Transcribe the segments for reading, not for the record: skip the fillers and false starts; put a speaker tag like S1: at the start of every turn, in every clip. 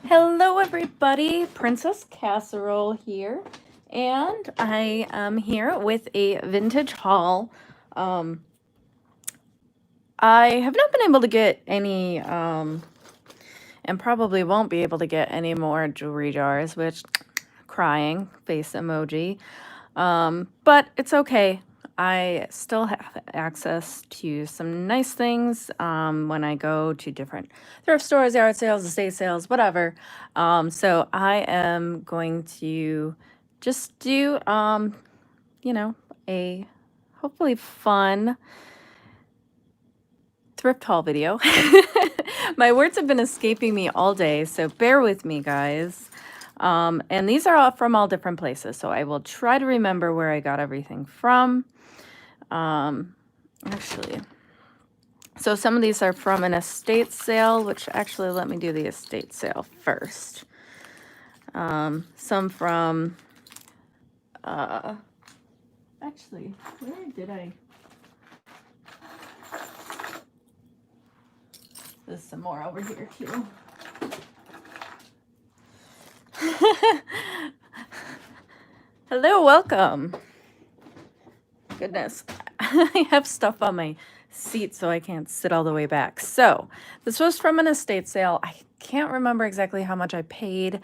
S1: Hello everybody, Princess Casserole here, and I am here with a vintage haul. I have not been able to get any, and probably won't be able to get any more jewelry jars, which, crying, face emoji, but it's okay. I still have access to some nice things when I go to different thrift stores, yard sales, estate sales, whatever. So I am going to just do, a hopefully fun thrift haul video. My words have been escaping me all day, so bear with me, guys. And these are all from all different places, so I will try to remember where I got everything from. Actually, so some of these are from an estate sale, which actually, let me do the estate sale first. Some from, actually, where did I? There's some more over here too. Hello, welcome. Goodness, I have stuff on my seat so I can't sit all the way back. So this was from an estate sale. I can't remember exactly how much I paid.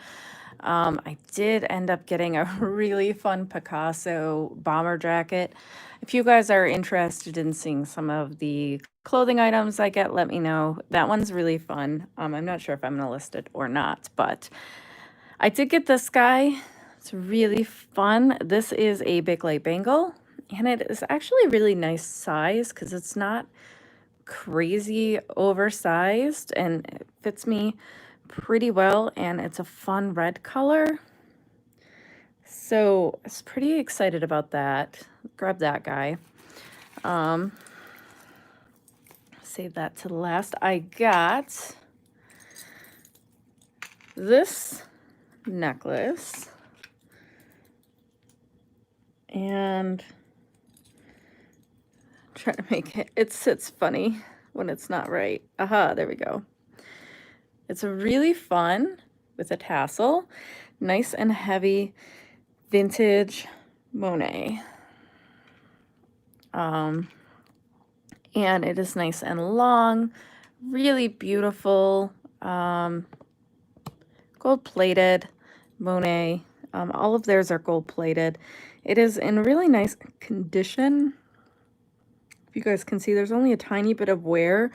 S1: I did end up getting a really fun Picasso bomber jacket. If you guys are interested in seeing some of the clothing items I get, let me know. That one's really fun. I'm not sure if I'm going to list it or not, but I did get this guy. It's really fun. This is a big light bangle, and it is actually really nice size because it's not crazy oversized, and it fits me pretty well, and it's a fun red color. So I was pretty excited about that. Grab that guy. Save that to the last. I got this necklace, and try to make it sits funny when it's not right. Aha, there we go. It's really fun with a tassel, nice and heavy vintage Monet. And it is nice and long, really beautiful, gold-plated Monet. All of theirs are gold-plated. It is in really nice condition. If you guys can see, there's only a tiny bit of wear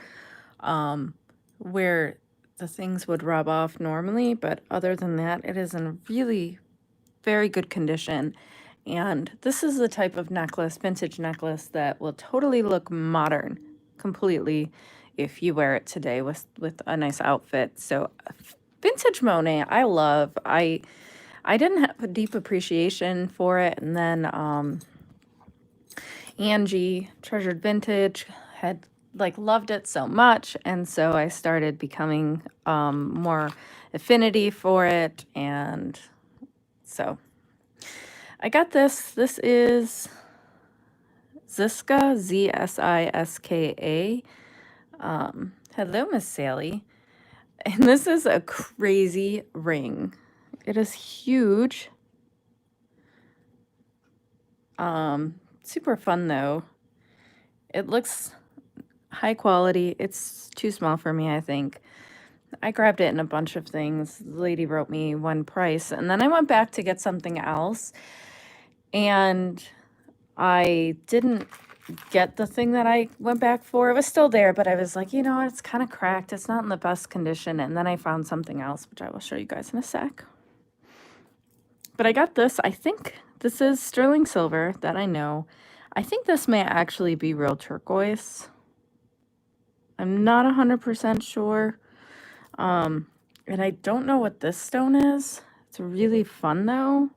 S1: where the things would rub off normally, but other than that, it is in really very good condition. And this is the type of necklace, vintage necklace, that will totally look modern completely if you wear it today with a nice outfit. So vintage Monet, I love. I didn't have a deep appreciation for it, and then Angie, Treasured Vintage, had loved it so much, and so I started becoming more affinity for it, and so I got this. This is Ziska, Ziska. Hello, Miss Sally. And this is a crazy ring. It is huge. Super fun though. It looks high quality. It's too small for me, I think. I grabbed it in a bunch of things. The lady wrote me one price, and then I went back to get something else, and I didn't get the thing that I went back for. It was still there, but I was like, you know what, it's kind of cracked. It's not in the best condition. And then I found something else, which I will show you guys in a sec. But I got this. I think this is sterling silver, that I know. I think this may actually be real turquoise. I'm not 100% sure. And I don't know what this stone is. It's really fun though.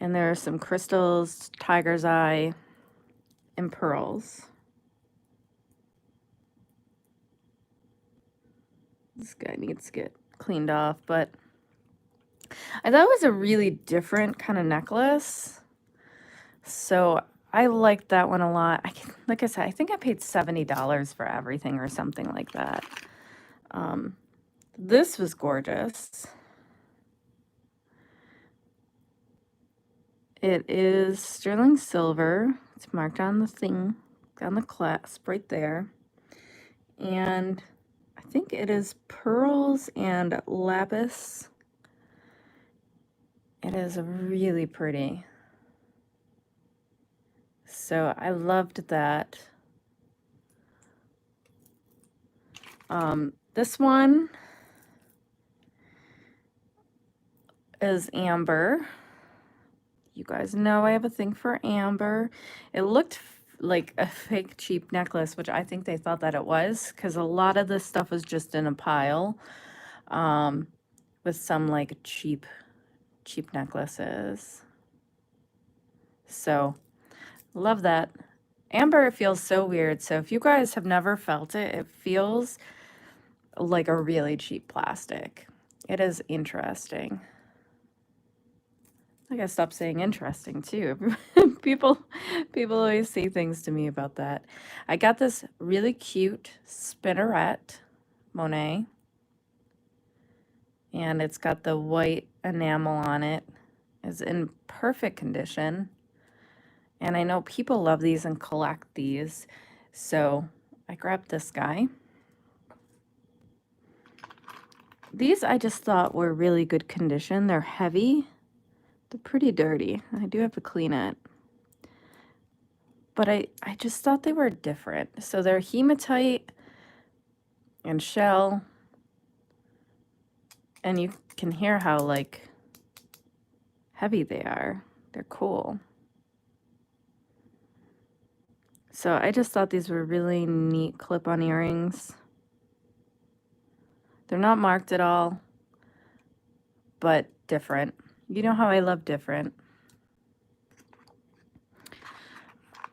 S1: And there are some crystals, tiger's eye, and pearls. This guy needs to get cleaned off, but I thought it was a really different kind of necklace. So I liked that one a lot. Like I said, I think I paid $70 for everything or something like that. This was gorgeous. It is sterling silver. It's marked on the thing, on the clasp right there. And I think it is pearls and lapis. It is really pretty. So I loved that. This one is amber. You guys know I have a thing for amber. It looked like a fake cheap necklace, which I think they thought that it was, because a lot of this stuff was just in a pile with some like cheap necklaces. So love that. Amber, it feels so weird. So if you guys have never felt it, it feels like a really cheap plastic. It is interesting. I gotta stop saying interesting too. people always say things to me about that. I got this really cute spinneret Monet, and it's got the white enamel on it. It's in perfect condition. And I know people love these and collect these, so I grabbed this guy. These I just thought were really good condition. They're heavy. They're pretty dirty. I do have to clean it. But I just thought they were different. So they're hematite and shell. And you can hear how, like, heavy they are. They're cool. So I just thought these were really neat clip-on earrings. They're not marked at all, but different. You know how I love different.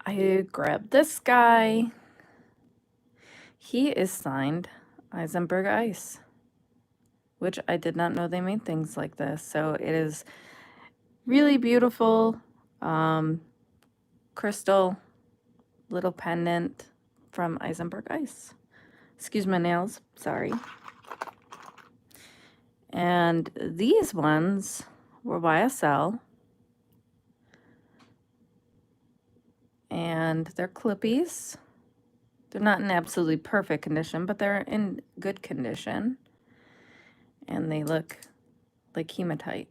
S1: I grabbed this guy. He is signed Eisenberg Ice, which I did not know they made things like this. So it is really beautiful crystal little pendant from Eisenberg Ice. Excuse my nails, sorry. And these ones were YSL. And they're clippies. They're not in absolutely perfect condition, but they're in good condition. And they look like hematite.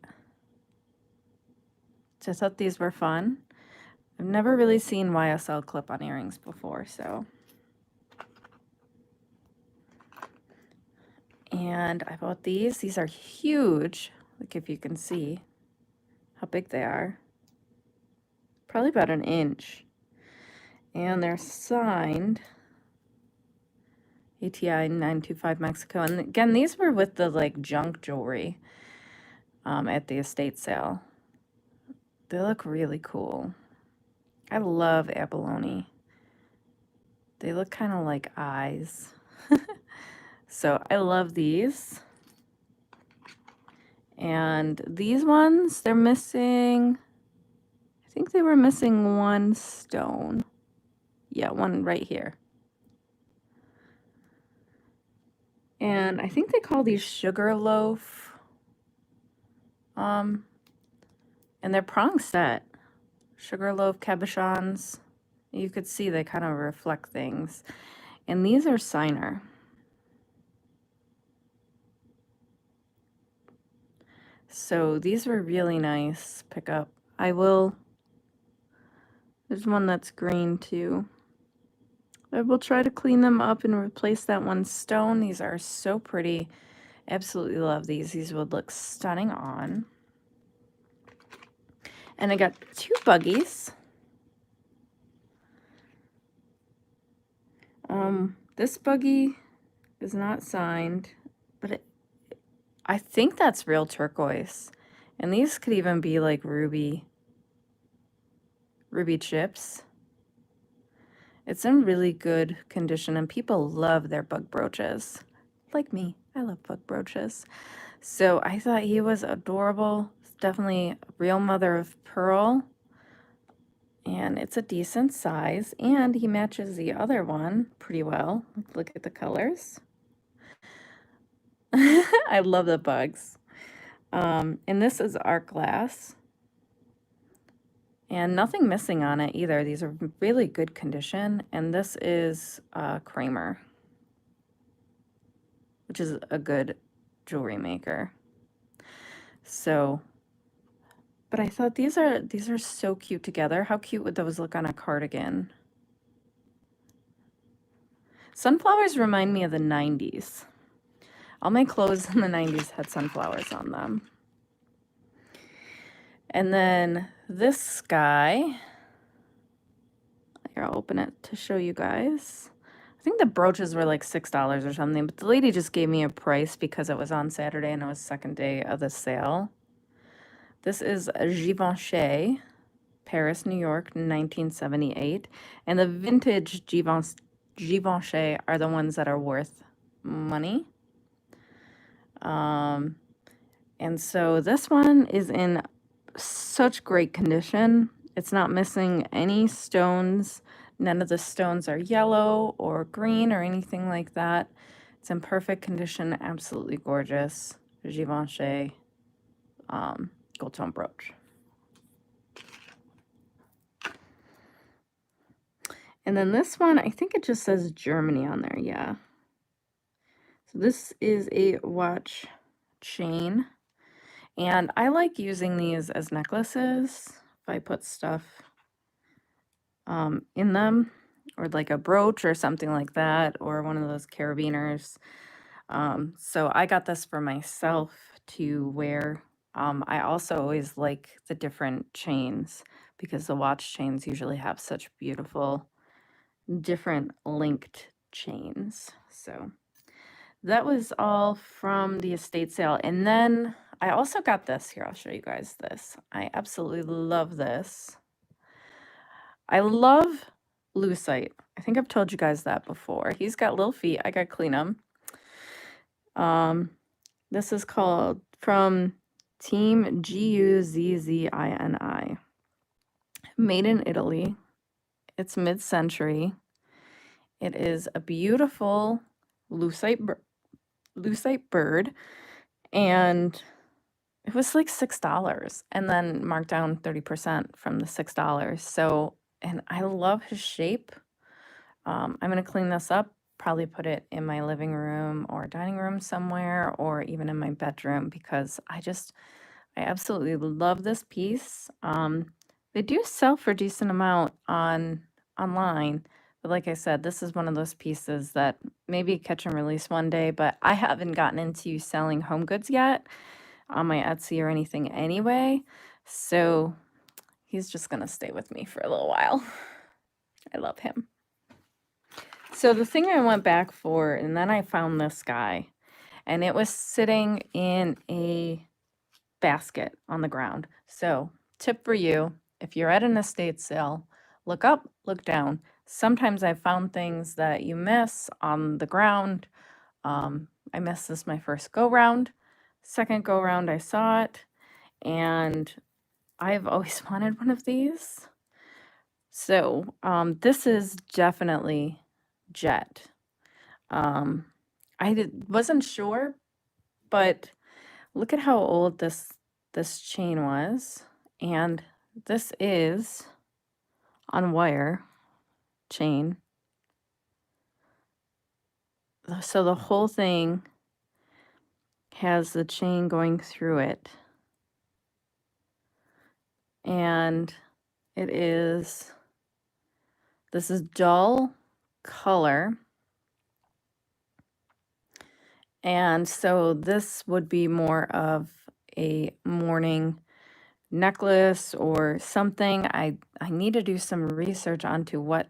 S1: So I thought these were fun. I've never really seen YSL clip-on earrings before, so. And I bought these. These are huge. Like if you can see how big they are. Probably about an inch. And they're signed ATI 925 Mexico. And again, these were with the like junk jewelry at the estate sale. They look really cool. I love abalone. They look kind of like eyes. So I love these. And these ones, they're missing, I think they were missing one stone. Yeah, one right here. And I think they call these sugar loaf. And they're prong set. Sugar loaf cabochons. You could see they kind of reflect things. And these are signer. So these were really nice pickup. I will, there's one that's green too. I will try to clean them up and replace that one stone. These are so pretty. Absolutely love these. These would look stunning on. And I got two buggies. This buggy is not signed, but I think that's real turquoise. And these could even be like ruby chips. It's in really good condition, and people love their bug brooches. Like me, I love bug brooches. So I thought he was adorable. It's definitely a real mother of pearl. And it's a decent size, and he matches the other one pretty well. Look at the colors. I love the bugs. And this is art glass. And nothing missing on it either. These are really good condition. And this is Kramer, which is a good jewelry maker. So, but I thought these are so cute together. How cute would those look on a cardigan? Sunflowers remind me of the 90s. All my clothes in the 90s had sunflowers on them. And then this guy, here, I'll open it to show you guys. I think the brooches were like $6 or something, but the lady just gave me a price because it was on Saturday and it was second day of the sale. This is a Givenchy, Paris, New York, 1978. And the vintage Givenchy are the ones that are worth money. And so this one is in such great condition. It's not missing any stones. None of the stones are yellow or green or anything like that. It's in perfect condition, absolutely gorgeous. Givenchy gold tone brooch. And then this one, I think it just says Germany on there, yeah. So this is a watch chain. And I like using these as necklaces if I put stuff in them, or like a brooch or something like that, or one of those carabiners. So I got this for myself to wear. I also always like the different chains because the watch chains usually have such beautiful different linked chains. So that was all from the estate sale. And then I also got this here. I'll show you guys this. I absolutely love this. I love Lucite. I think I've told you guys that before. He's got little feet. I gotta clean them. This is called from Team Guzzini. Made in Italy. It's mid-century. It is a beautiful lucite bird, and it was like $6 and then marked down 30% from the $6. So, and I love his shape. I'm going to clean this up, probably put it in my living room or dining room somewhere, or even in my bedroom, because I absolutely love this piece. They do sell for a decent amount online, but like I said, this is one of those pieces that maybe catch and release one day, but I haven't gotten into selling home goods yet on my Etsy or anything anyway. So he's just gonna stay with me for a little while. I love him. So the thing I went back for, and then I found this guy, and it was sitting in a basket on the ground. So tip for you, if you're at an estate sale, look up, look down. Sometimes I found things that you miss on the ground. I missed this my first go round. Second go round, I saw it, and I've always wanted one of these. So this is definitely jet. Wasn't sure, but look at how old this chain was, and this is on wire chain. So the whole thing has the chain going through it, and this is dull color. And so this would be more of a morning necklace or something. I need to do some research onto what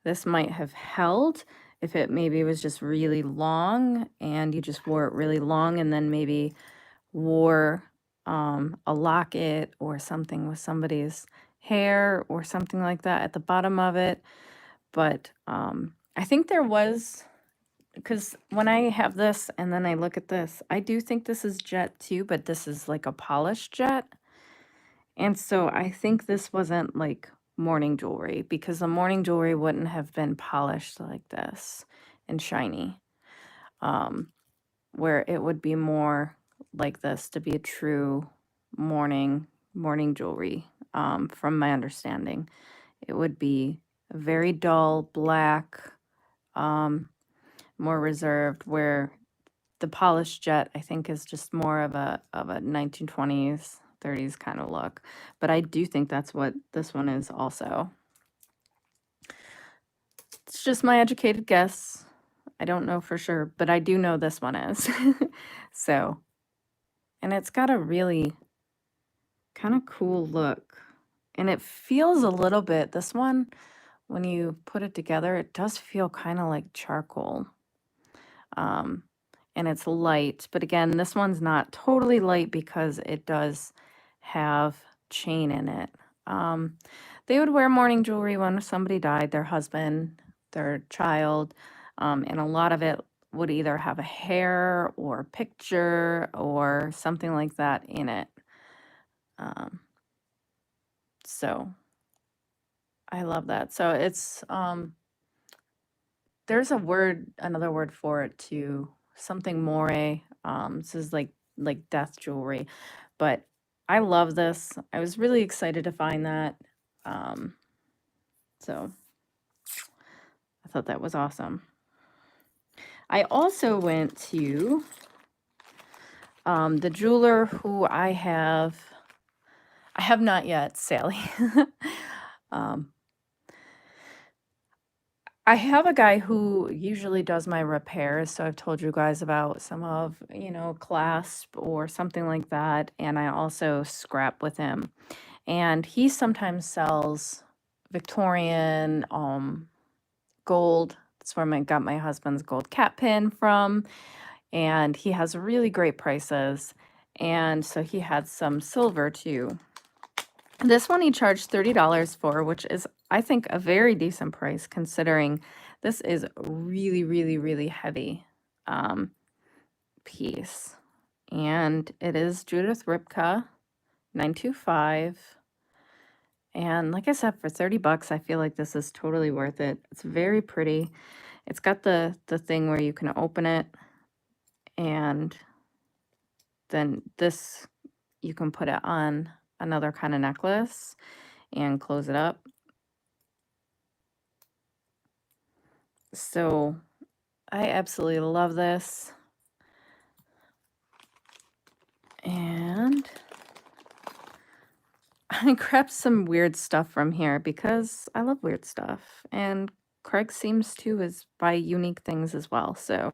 S1: this might have held. If it maybe was just really long and you just wore it really long, and then maybe wore a locket or something with somebody's hair or something like that at the bottom of it. But I think there was, because when I have this and then I look at this, I do think this is jet too, but this is like a polished jet. And so I think this wasn't like morning jewelry, because the morning jewelry wouldn't have been polished like this and shiny. where it would be more like this to be a true morning jewelry, from my understanding. It would be very dull black, um, more reserved, where the polished jet, I think, is just more of a 1920s, 30s kind of look. But I do think that's what this one is also. It's just my educated guess. I don't know for sure, but I do know this one is. So, and it's got a really kind of cool look. And it feels a little bit, this one, when you put it together, it does feel kind of like charcoal. Um, and it's light, but again, this one's not totally light because it does have chain in it. Um, they would wear morning jewelry when somebody died, their husband, their child, and a lot of it would either have a hair or picture or something like that in it. Um, so I love that. So it's there's a word, another word for it too, something more. This is like death jewelry, but I love this. I was really excited to find that. Um, so I thought that was awesome. I also went to the jeweler who I have not yet, Sally. um, I have a guy who usually does my repairs, so I've told you guys about some of, clasp or something like that, and I also scrap with him. And he sometimes sells Victorian gold. That's where I got my husband's gold cat pin from, and he has really great prices. And so he had some silver too. This one he charged $30 for, which is, I think, a very decent price considering this is a really, really, really heavy piece. And it is Judith Ripka, 925. And like I said, for 30 bucks, I feel like this is totally worth it. It's very pretty. It's got the thing where you can open it, and then this, you can put it on another kind of necklace and close it up. So I absolutely love this. And I grabbed some weird stuff from here because I love weird stuff. And Craig seems to is buy unique things as well. So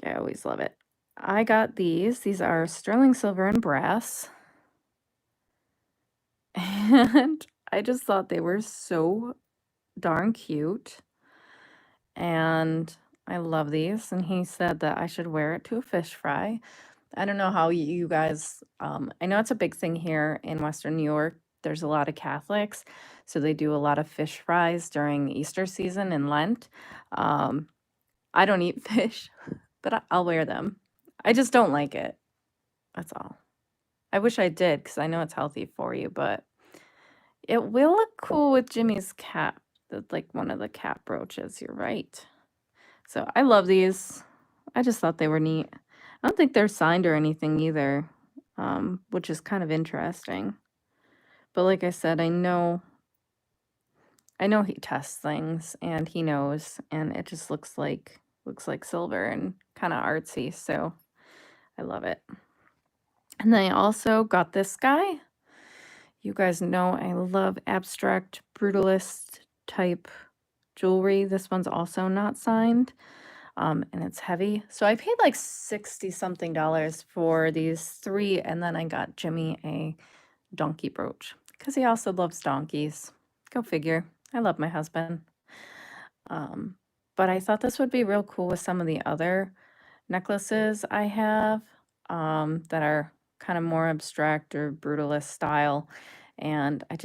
S1: I always love it. I got these. These are sterling silver and brass. And I just thought they were so darn cute. And I love these. And he said that I should wear it to a fish fry. I don't know how you guys, I know it's a big thing here in Western New York. There's a lot of Catholics, so they do a lot of fish fries during Easter season and Lent. I don't eat fish, but I'll wear them. I just don't like it. That's all. I wish I did because I know it's healthy for you, but it will look cool with Jimmy's cap, like one of the cap brooches. You're right. So I love these. I just thought they were neat. I don't think they're signed or anything either, which is kind of interesting. But like I said, I know he tests things and he knows, and it just looks like silver and kind of artsy. So I love it. And then I also got this guy. You guys know I love abstract brutalist type jewelry. This one's also not signed. And it's heavy. So I paid like 60 something dollars for these three, and then I got Jimmy a donkey brooch because he also loves donkeys. Go figure. I love my husband. But I thought this would be real cool with some of the other necklaces I have that are kind of more abstract or brutalist style. And I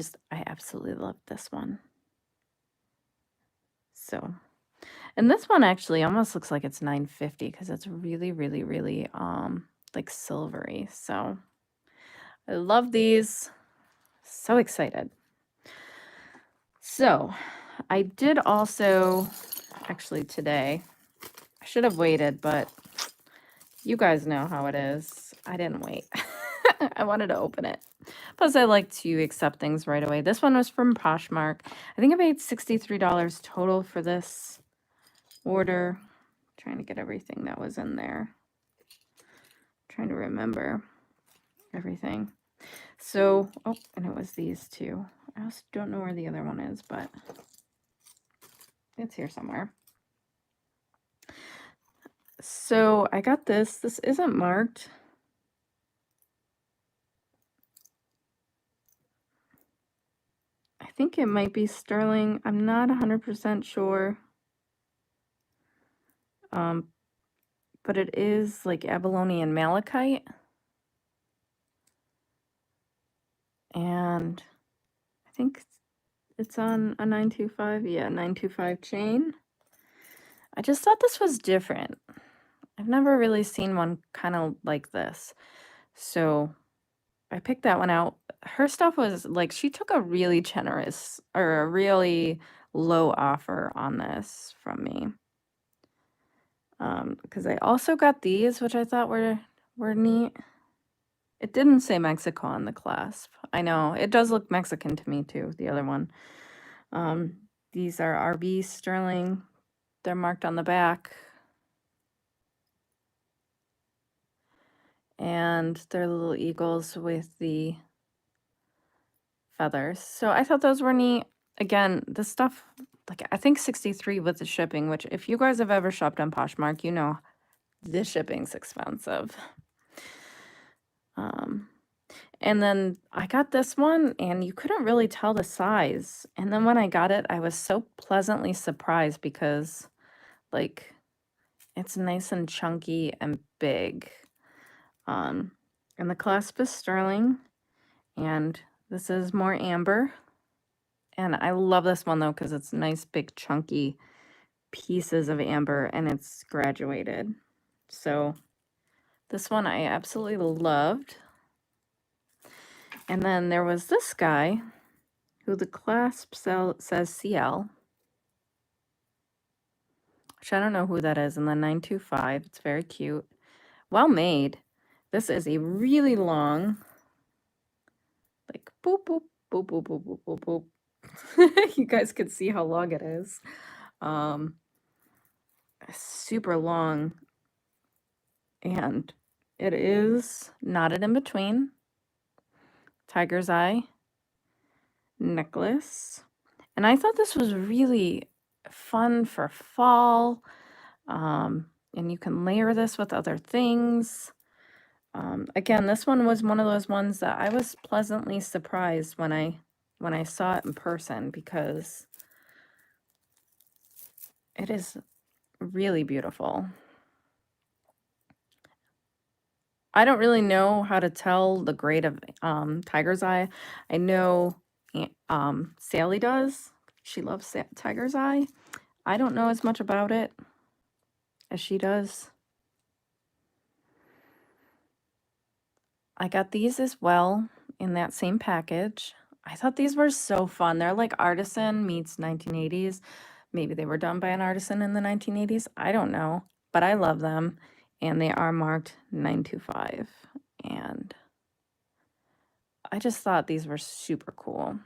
S1: absolutely love this one. So, and this one actually almost looks like it's $9.50 because it's really, really, really like silvery. So I love these. So excited. So I did also, actually today, I should have waited, but You guys know how it is. I didn't wait. I wanted to open it. Plus, I like to accept things right away. This one was from Poshmark. I think I paid $63 total for this order. Trying to get everything that was in there. Trying to remember everything. So, oh, and it was these two. I also don't know where the other one is, but it's here somewhere. So I got this. This isn't marked. I think it might be sterling. I'm not 100% sure. But it is like abalone and malachite. And I think it's on a 925. Yeah, 925 chain. I just thought this was different. I've never really seen one kind of like this. So I picked that one out. Her stuff was like, she took a really generous or a really low offer on this from me. Because I also got these, which I thought were neat. It didn't say Mexico on the clasp. I know, it does look Mexican to me too, the other one. These are RB sterling. They're marked on the back. And they're little eagles with the feathers. So I thought those were neat. Again, this stuff, like I think 63 with the shipping, which if you guys have ever shopped on Poshmark, you know the shipping's expensive. And then I got this one and you couldn't really tell the size. And then when I got it, I was so pleasantly surprised because like it's nice and chunky and big. And the clasp is sterling and this is more amber. And I love this one though because it's nice big chunky pieces of amber and it's graduated. So this one I absolutely loved. And then there was this guy who the clasp says CL, which I don't know who that is, and then 925. It's very cute. Well made. This is a really long, like boop, boop, boop, boop, boop, boop, boop, boop. You guys could see how long it is. Super long. And it is knotted in between. Tiger's eye necklace. And I thought this was really fun for fall. And you can layer this with other things. Again, this one was one of those ones that I was pleasantly surprised when I saw it in person because it is really beautiful. I don't really know how to tell the grade of Tiger's Eye. I know Sally does. She loves Tiger's Eye. I don't know as much about it as she does. I got these as well in that same package. I thought these were so fun. They're like artisan meets 1980s. Maybe they were done by an artisan in the 1980s. I don't know, but I love them. And they are marked 925. And I just thought these were super cool.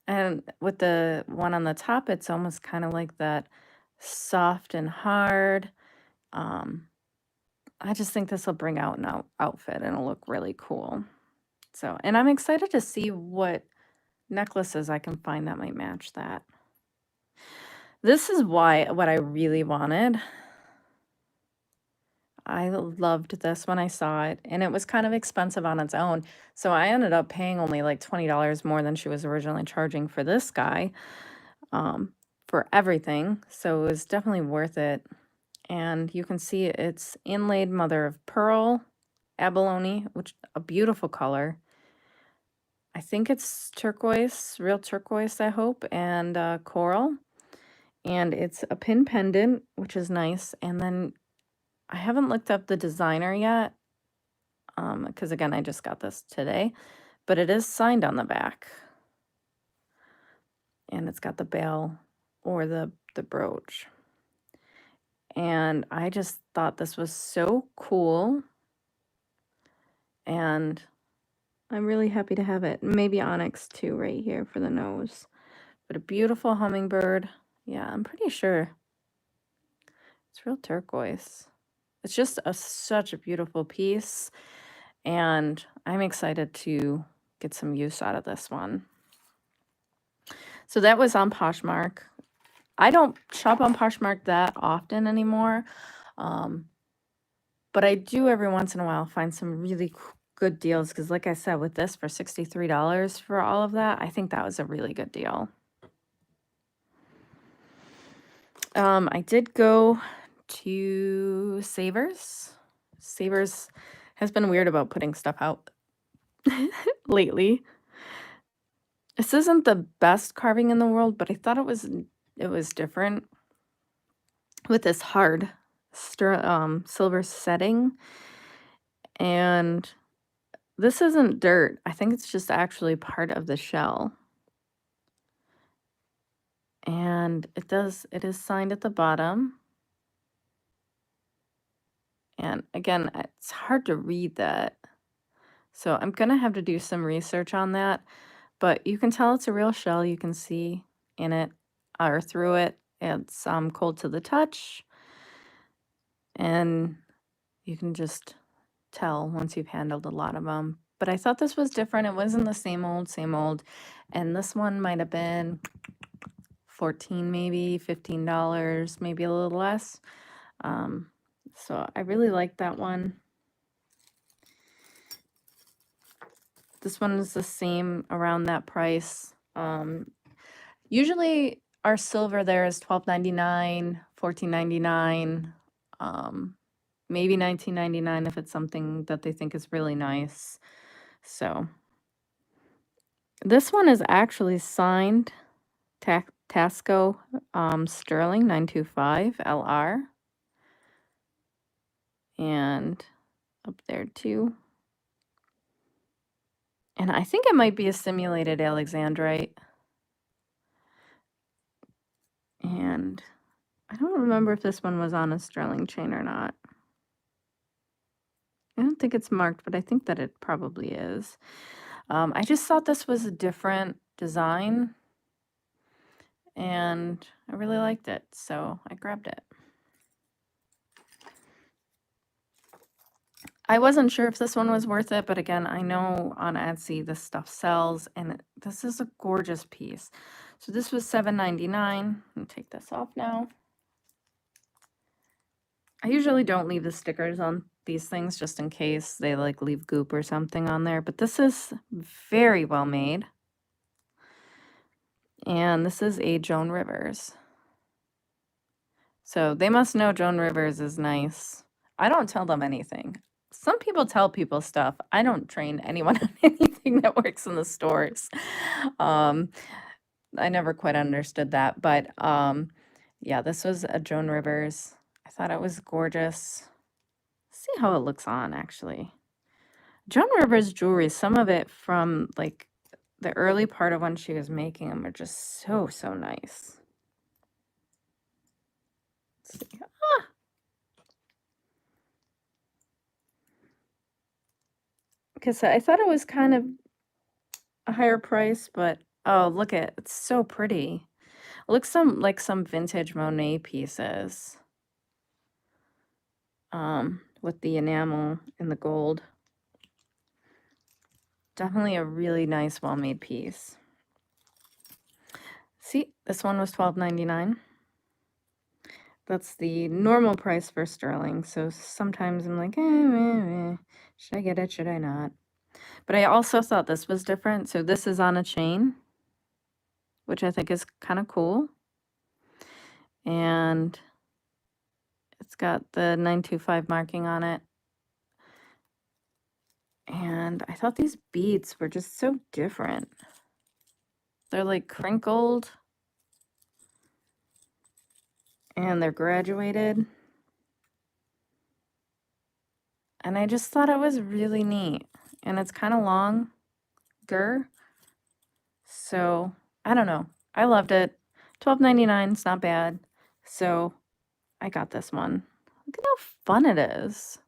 S1: And with the one on the top, it's almost kind of like that soft and hard. I just think this will bring out an outfit and it'll look really cool. So, and I'm excited to see what necklaces I can find that might match that. This is what I really wanted. I loved this when I saw it, and it was kind of expensive on its own. So I ended up paying only like $20 more than she was originally charging for this guy, for everything. So it was definitely worth it. And you can see it's inlaid mother of pearl, abalone, which a beautiful color. I think it's turquoise, real turquoise, I hope, and coral. And it's a pin pendant, which is nice. And then I haven't looked up the designer yet, because again, I just got this today, but it is signed on the back. And it's got the bell or the brooch. And I just thought this was so cool, and I'm really happy to have it. Maybe onyx too right here for the nose. But a beautiful hummingbird. Yeah, I'm pretty sure it's real turquoise. It's just such a beautiful piece, and I'm excited to get some use out of this one. So that was on Poshmark. I don't shop on Poshmark that often anymore, but I do every once in a while find some really good deals because, like I said, with this for $63 for all of that, I think that was a really good deal. I did go to Savers. Savers has been weird about putting stuff out lately. This isn't the best carving in the world, but I thought it was different with this hard silver setting. And this isn't dirt. I think it's just actually part of the shell. And it is signed at the bottom. And again, it's hard to read that. So I'm going to have to do some research on that. But you can tell it's a real shell. You can see in it or through it. It's cold to the touch. And you can just tell once you've handled a lot of them. But I thought this was different. It wasn't the same old, same old. And this one might have been $14, maybe $15, maybe a little less. So I really like that one. This one is the same, around that price. Usually our silver there is $12.99, $14.99, maybe $19.99 if it's something that they think is really nice. So this one is actually signed Tasco Sterling 925 LR. And up there too. And I think it might be a simulated alexandrite. And I don't remember if this one was on a sterling chain or not. I don't think it's marked, but I think that it probably is. I just thought this was a different design, and I really liked it, so I grabbed it. I wasn't sure if this one was worth it, but again, I know on Etsy this stuff sells, and this is a gorgeous piece. So this was $7.99. I'll take this off now. I usually don't leave the stickers on these things just in case they like leave goop or something on there, but this is very well made. And this is a Joan Rivers. So they must know Joan Rivers is nice. I don't tell them anything. Some people tell people stuff. I don't train anyone on anything that works in the stores. I never quite understood that, but yeah, this was a Joan Rivers. I thought it was gorgeous. See how it looks on, actually. Joan Rivers jewelry, some of it from like the early part of when she was making them are just so, so nice. Let's see. Because I thought it was kind of a higher price, but oh, look at it's so pretty. It looks like some vintage Monet pieces. With the enamel and the gold. Definitely a really nice, well-made piece. See, this one was $12.99. That's the normal price for sterling. So sometimes I'm like, should I get it? Should I not? But I also thought this was different. So this is on a chain, which I think is kind of cool. And it's got the 925 marking on it. And I thought these beads were just so different. They're like crinkled. And they're graduated. And I just thought it was really neat. And it's kind of longer. So, I don't know. I loved it. $12.99, it's not bad. So, I got this one. Look at how fun it is.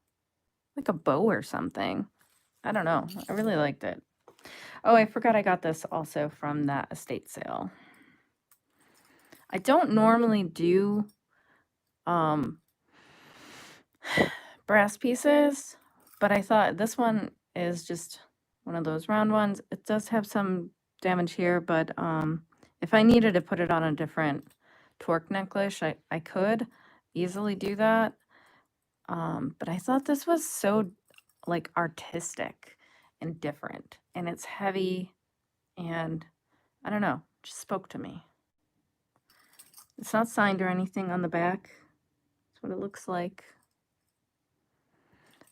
S1: Like a bow or something. I don't know. I really liked it. Oh, I forgot I got this also from that estate sale. I don't normally do brass pieces, but I thought this one is just one of those round ones. It does have some damage here, but if I needed to put it on a different torque necklace, I could easily do that. But I thought this was so like artistic and different, and it's heavy, and I don't know, just spoke to me. It's not signed or anything on the back. That's what it looks like.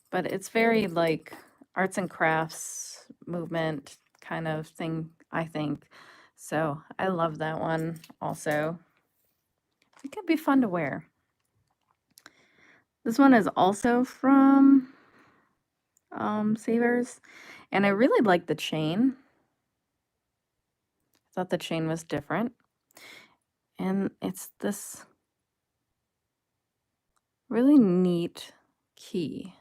S1: But it's very like arts and crafts movement kind of thing, I think. So I love that one also. It could be fun to wear. This one is also from Savers, and I really like the chain. I thought the chain was different. And it's this really neat key,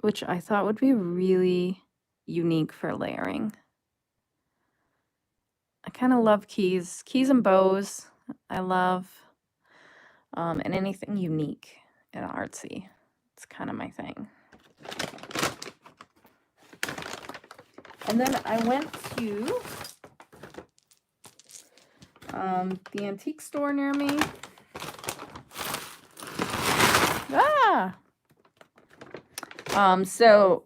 S1: which I thought would be really unique for layering. I kind of love keys and bows. I love, and anything unique and artsy. It's kind of my thing. And then I went to the antique store near me. So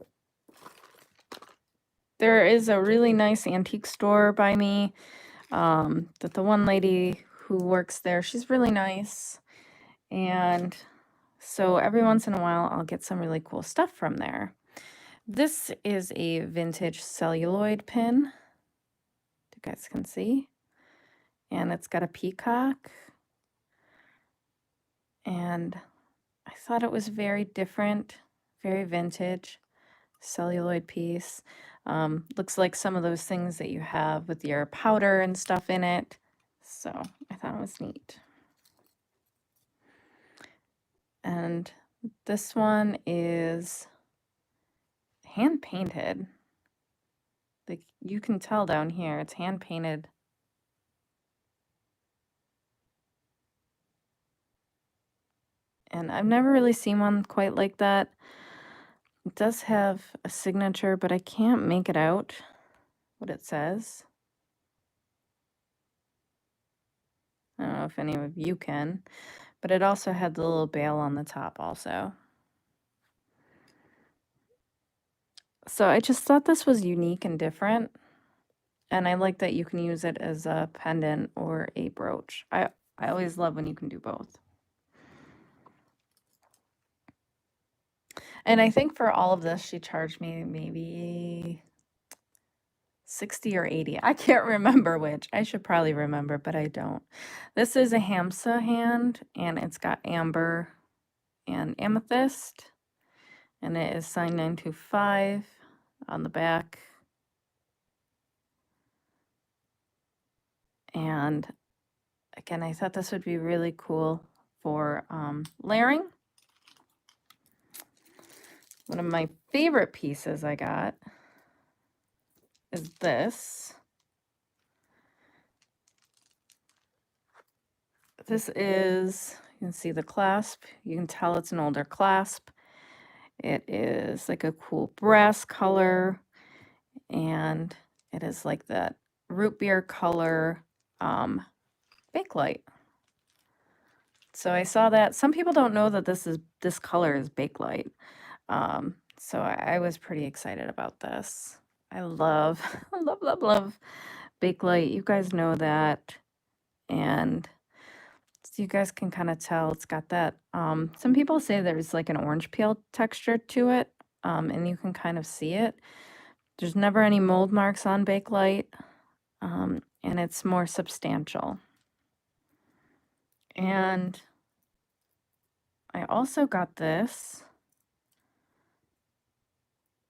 S1: there is a really nice antique store by me. That the one lady who works there, she's really nice. And so every once in a while, I'll get some really cool stuff from there. This is a vintage celluloid pen. You guys can see. And it's got a peacock. And I thought it was very different, very vintage celluloid piece. Looks like some of those things that you have with your powder and stuff in it. So I thought it was neat. And this one is hand painted. Like you can tell down here, it's hand painted. And I've never really seen one quite like that. It does have a signature, but I can't make it out what it says. I don't know if any of you can, but it also had the little bail on the top also. So I just thought this was unique and different. And I like that you can use it as a pendant or a brooch. I always love when you can do both. And I think for all of this, she charged me maybe 60 or 80. I can't remember which. I should probably remember, but I don't. This is a Hamsa hand, and it's got amber and amethyst. And it is signed 925 on the back. And again, I thought this would be really cool for layering. One of my favorite pieces I got is this. This is, you can see the clasp. You can tell it's an older clasp. It is like a cool brass color, and it is like that root beer color Bakelite. So I saw that. Some people don't know that this color is Bakelite. So I was pretty excited about this. I love, love Bakelite. You guys know that. And so you guys can kind of tell it's got that. Some people say there's like an orange peel texture to it, and you can kind of see it. There's never any mold marks on Bakelite, and it's more substantial. And I also got this,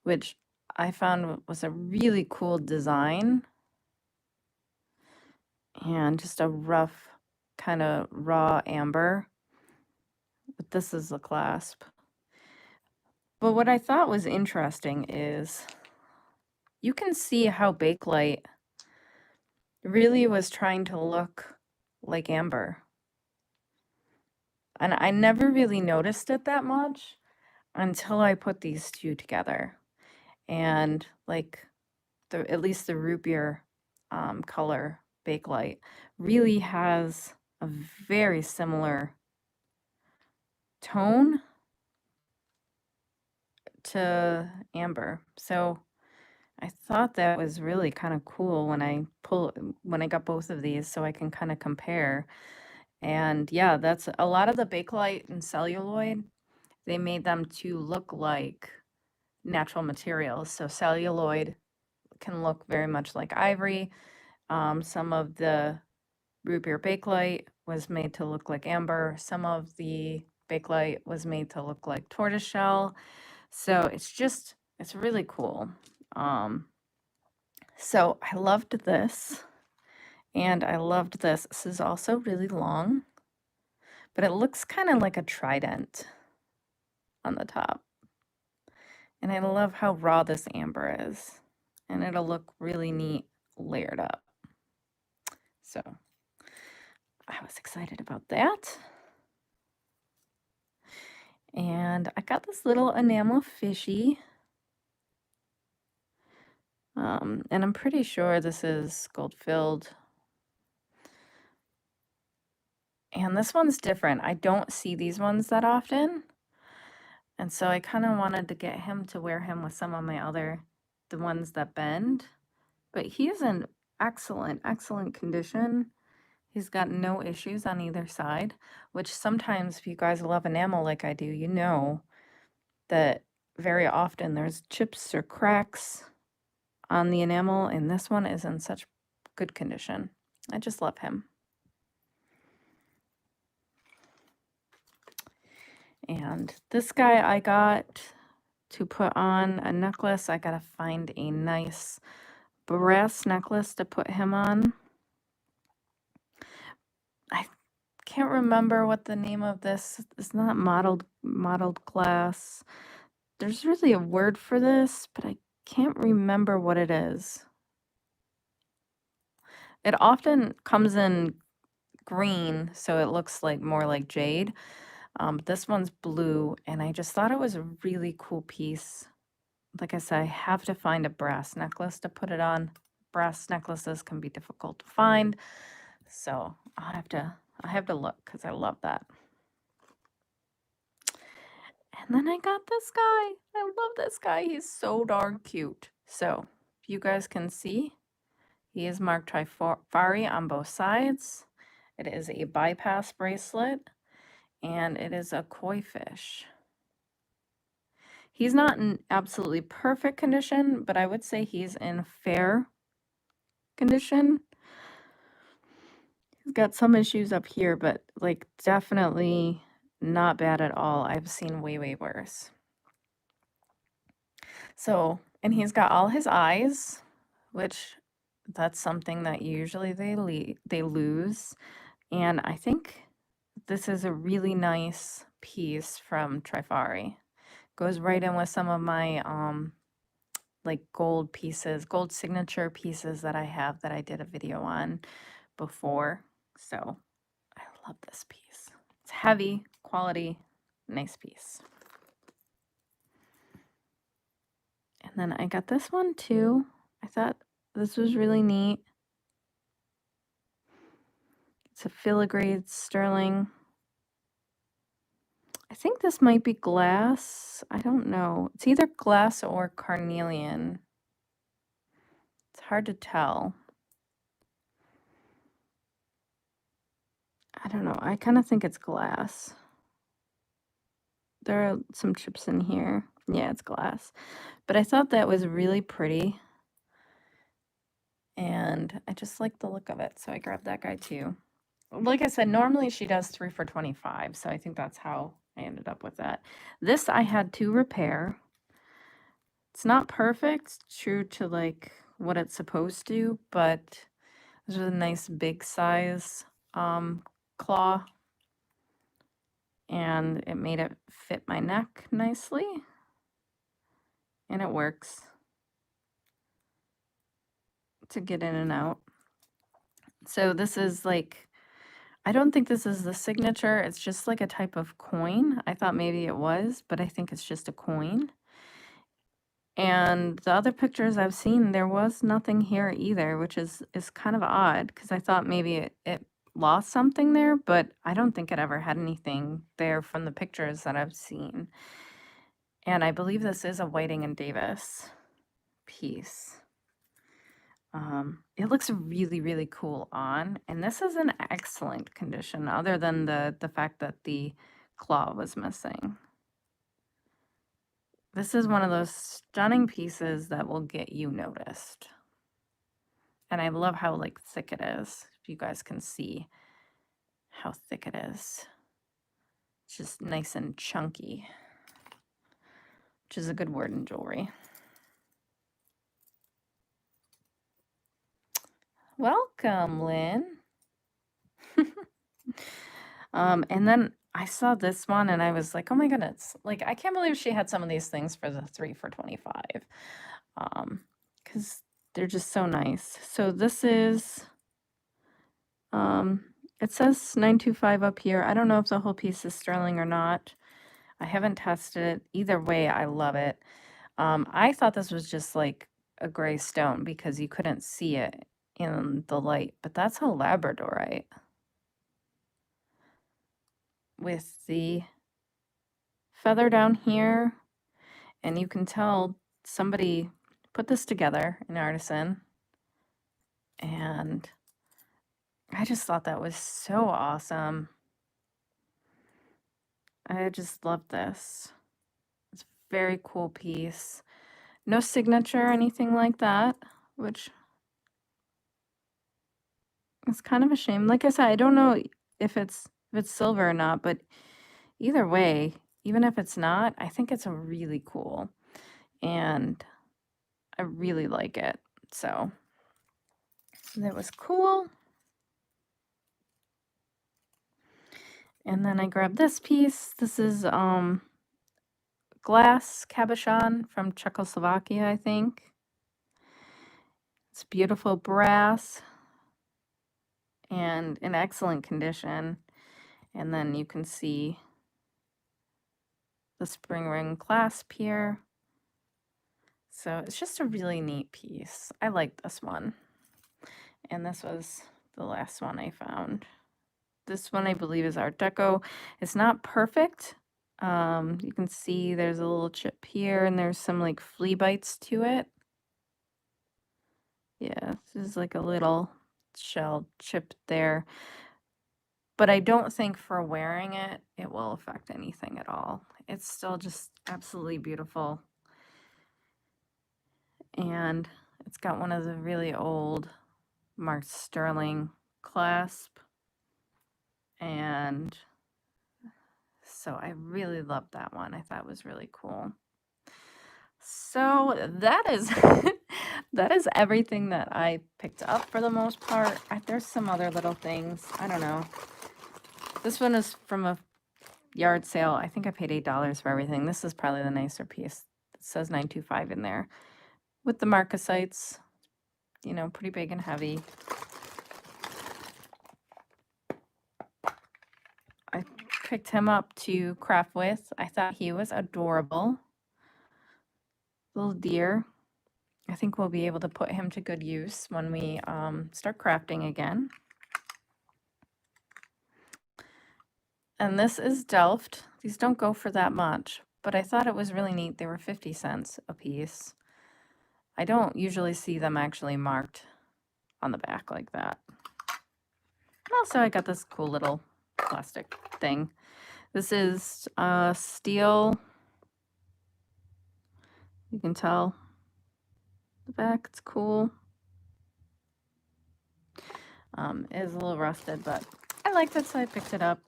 S1: which I found was a really cool design. And just a rough kind of raw amber, but this is the clasp. But what I thought was interesting is you can see how Bakelite really was trying to look like amber. And I never really noticed it that much until I put these two together. And like at least the root beer color Bakelite really has a very similar tone to amber. So I thought that was really kind of cool when I got both of these so I can kind of compare. And yeah, that's a lot of the Bakelite and celluloid. They made them to look like natural materials. So celluloid can look very much like ivory. Some of the root beer Bakelite was made to look like amber. Some of the Bakelite was made to look like tortoiseshell. So it's really cool. So I loved this, and I loved this. This is also really long, but it looks kind of like a trident on the top. And I love how raw this amber is, and it'll look really neat layered up. So I was excited about that. And I got this little Enamel Fishy. And I'm pretty sure this is gold filled. And this one's different. I don't see these ones that often. And so I kind of wanted to get him to wear him with some of my the ones that bend. But he is in excellent, excellent condition. He's got no issues on either side, which sometimes if you guys love enamel like I do, you know that very often there's chips or cracks on the enamel, and this one is in such good condition. I just love him. And this guy I got to put on a necklace. I gotta find a nice brass necklace to put him on. I can't remember what the name of this. It's not mottled glass. There's really a word for this, but I can't remember what it is. It often comes in green, so it looks like more like jade. This one's blue, and I just thought it was a really cool piece. Like I said, I have to find a brass necklace to put it on. Brass necklaces can be difficult to find, so I have to look because I love that. And then I got this guy. I love this guy. He's so darn cute. So if you guys can see, he is marked Trifari on both sides. It is a bypass bracelet, and it is a koi fish. He's not in absolutely perfect condition, but I would say he's in fair condition. He's got some issues up here, but like definitely not bad at all. I've seen way, way worse. So, and he's got all his eyes, which that's something that usually they lose. And I think this is a really nice piece from Trifari. Goes right in with some of my like gold pieces, gold signature pieces that I have that I did a video on before. So I love this piece. It's heavy, quality, nice piece. And then I got this one too. I thought this was really neat. It's a filigree sterling. I think this might be glass. I don't know. It's either glass or carnelian. It's hard to tell. I don't know. I kind of think it's glass. There are some chips in here. Yeah, it's glass. But I thought that was really pretty. And I just like the look of it. So I grabbed that guy too. Like I said, normally she does 3 for $25. So I think that's how I ended up with that. This I had to repair. It's not perfect, true to like what it's supposed to, but this is a nice big size claw, and it made it fit my neck nicely, and it works to get in and out. So this is like, I don't think this is the signature. It's just like a type of coin. I thought maybe it was, but I think it's just a coin. And the other pictures I've seen, there was nothing here either, which is kind of odd because I thought maybe it lost something there, but I don't think it ever had anything there from the pictures that I've seen. And I believe this is a Whiting and Davis piece. It looks really, really cool on, and this is in excellent condition other than the fact that the claw was missing. This is one of those stunning pieces that will get you noticed. And I love how like thick it is. If you guys can see how thick it is. It's just nice and chunky, which is a good word in jewelry. Welcome, Lynn. And then I saw this one and I was like, oh my goodness, like I can't believe she had some of these things for the 3 for $25. Because they're just so nice. So this is, it says 925 up here. I don't know if the whole piece is sterling or not. I haven't tested it. Either way, I love it. I thought this was just like a gray stone because you couldn't see it in the light, but that's a labradorite with the feather down here, and you can tell somebody put this together, an artisan, and I just thought that was so awesome. I just love this. It's a very cool piece. No signature or anything like that, which is kind of a shame. Like I said, I don't know if it's silver or not, but either way, even if it's not, I think it's a really cool, and I really like it. So that was cool. And then I grabbed this piece. This is glass cabochon from Czechoslovakia, I think. It's beautiful brass and in excellent condition. And then you can see the spring ring clasp here. So it's just a really neat piece. I like this one. And this was the last one I found. This one I believe is Art Deco. It's not perfect. You can see there's a little chip here and there's some like flea bites to it. Yeah, this is like a little shell chip there. But I don't think for wearing it, it will affect anything at all. It's still just absolutely beautiful. And it's got one of the really old marked sterling clasp. And so I really loved that one. I thought it was really cool. So that is that is everything that I picked up for the most part. There's some other little things. I don't know. This one is from a yard sale. I think I paid $8 for everything. This is probably the nicer piece. It says 925 in there with the marcasites, you know, pretty big and heavy. I picked him up to craft with. I thought he was adorable. Little deer. I think we'll be able to put him to good use when we start crafting again. And this is Delft. These don't go for that much, but I thought it was really neat. They were 50 cents a piece. I don't usually see them actually marked on the back like that. And also I got this cool little plastic thing. This is steel. You can tell the back, it's cool. It is a little rusted, but I liked it, so I picked it up.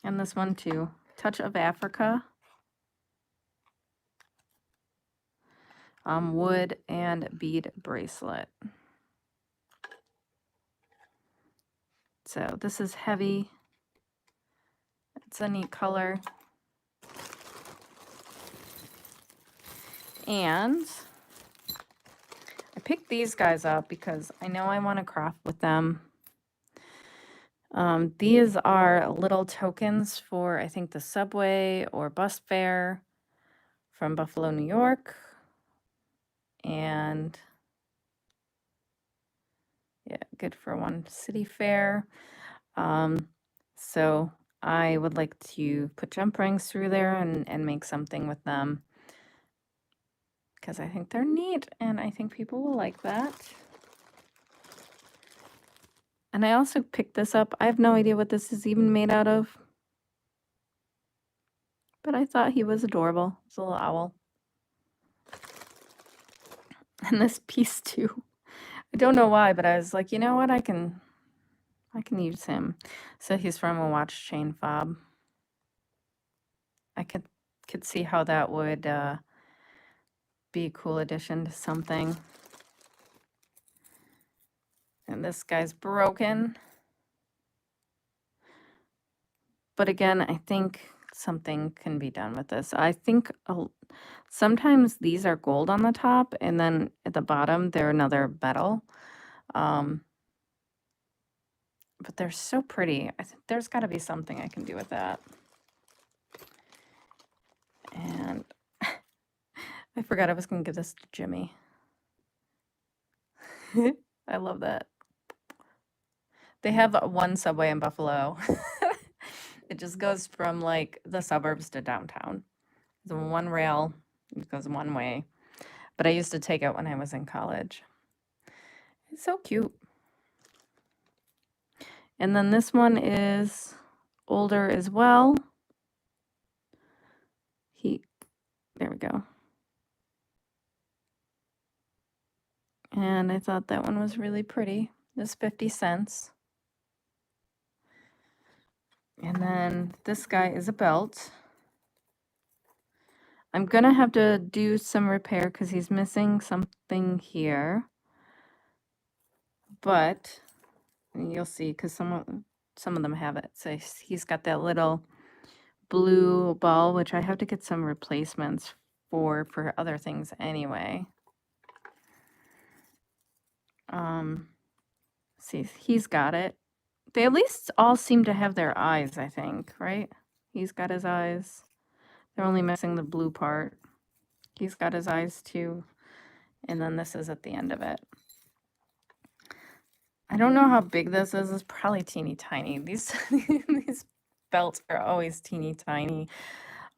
S1: And this one too, Touch of Africa. Wood and bead bracelet. So this is heavy. It's a neat color. And I picked these guys up because I know I want to craft with them. These are little tokens for, I think, the subway or bus fare from Buffalo, New York. And yeah, good for one city fair. So I would like to put jump rings through there and make something with them because I think they're neat and I think people will like that. And I also picked this up. I have no idea what this is even made out of, but I thought he was adorable. It's a little owl. And this piece too. I don't know why, but I was like, you know what? I can use him. So he's from a watch chain fob. I could see how that would be a cool addition to something. And this guy's broken. But again, I think something can be done with this. I think sometimes these are gold on the top, and then at the bottom, they're another metal. But they're so pretty. I think there's got to be something I can do with that. And I forgot I was going to give this to Jimmy. I love that. They have one subway in Buffalo. It just goes from like the suburbs to downtown. The one rail, it goes one way. But I used to take it when I was in college. It's so cute. And then this one is older as well. There we go. And I thought that one was really pretty. It's 50 cents. And then this guy is a belt. I'm going to have to do some repair because he's missing something here. But you'll see because some of them have it. So he's got that little blue ball, which I have to get some replacements for other things anyway. See, he's got it. They at least all seem to have their eyes, I think, right? He's got his eyes. They're only missing the blue part. He's got his eyes too. And then this is at the end of it. I don't know how big this is. It's probably teeny tiny. These these belts are always teeny tiny.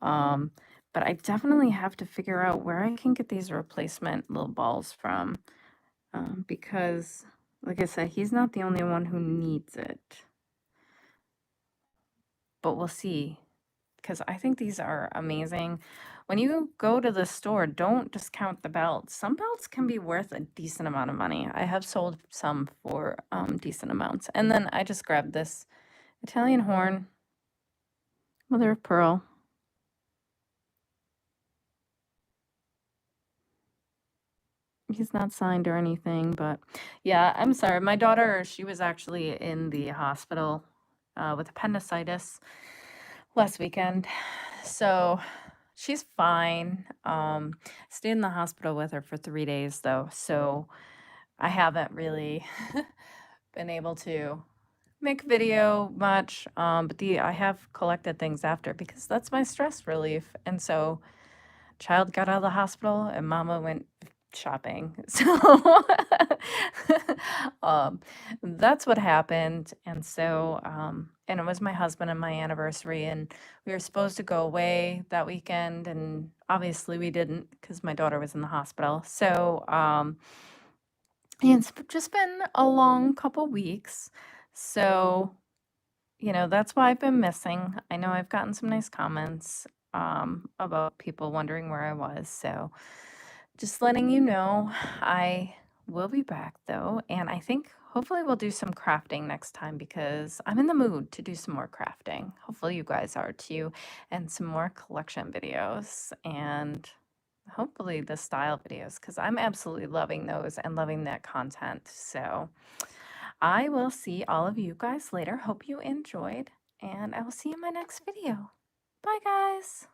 S1: But I definitely have to figure out where I can get these replacement little balls from. Because, like I said, he's not the only one who needs it. But we'll see. Because I think these are amazing. When you go to the store, don't discount the belts. Some belts can be worth a decent amount of money. I have sold some for decent amounts. And then I just grabbed this Italian horn, mother of pearl. He's not signed or anything, but yeah, I'm sorry. My daughter, she was actually in the hospital with appendicitis last weekend. So she's fine. Stayed in the hospital with her for 3 days though. So I haven't really been able to make video much. But I have collected things after because that's my stress relief. And so child got out of the hospital and mama went shopping. So that's what happened. And so and it was my husband and my anniversary, and we were supposed to go away that weekend, and obviously we didn't because my daughter was in the hospital. So it's just been a long couple weeks. So that's why I've been missing. I know I've gotten some nice comments about people wondering where I was. So just letting you know, I will be back though. And I think hopefully we'll do some crafting next time because I'm in the mood to do some more crafting. Hopefully you guys are too. And some more collection videos and hopefully the style videos because I'm absolutely loving those and loving that content. So I will see all of you guys later. Hope you enjoyed. and I will see you in my next video. Bye, guys!